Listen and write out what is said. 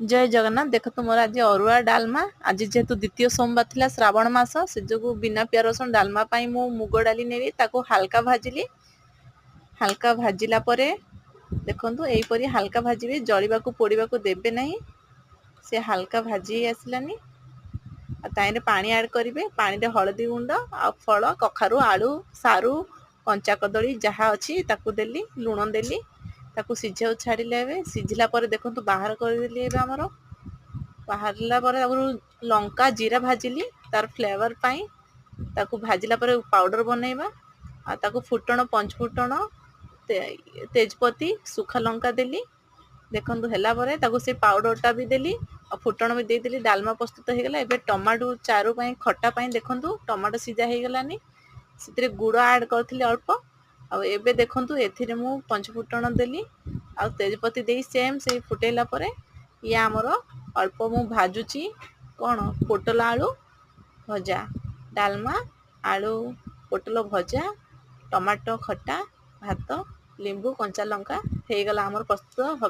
जय जगन्नाथ। देखो मोर आज अरुआ डालमा आज जेहेतु द्वितीय सोमवार थिला श्रावण मास से जो बिना प्याज रसुण डालमा पाई मु मुग डाली नेली ताको हल्का भाजिली। हल्का भाजिला परे देखंतु एहीपरी हल्का भाजिबे, जळिबा को पोड़िबा को देबे नहीं। से हल्का भाजी आसलानी ताइने पानी ऐड करिवे। पानी रे हळदी गुंड आ फल कखारु आलू सारू कंचा कदली जहा अछि ताकू देली, लुण देली, ताकू सिझाउ छाड़िले। सिझिला परे देखंतु बाहर करदेली। एबे हमरो बाहरला परे लंका जीरा भाजिली तार फ्लेवर पाई। ताकू भाजिला परे पाउडर बनेइबा आ ताकू फुटण पंच फुटण तेजपति सुखा लंका देली। देखंतु हैला परे ताकू से पाउडरटा भी देली और फुटण भी देली। डालमा प्रस्तुत हो गला। एबे टमाटो चारू पाई खट्टा पाई देखंतु टमाटो सिझा हो गलानी। सितरे गुड़ ऐड करथिले अल्प। आ एबे देखंतु एथिरे मु पंच फुटण देली आ तेजपति देई सेम से फुटेला परे या हमरो अल्प मु भाजुची कोन पोटल आलू भजा। डालमा आलू पोटल भजा टमाटो खट्टा भात लींबू कंचा लंका हो गला हमर प्रस्तुत।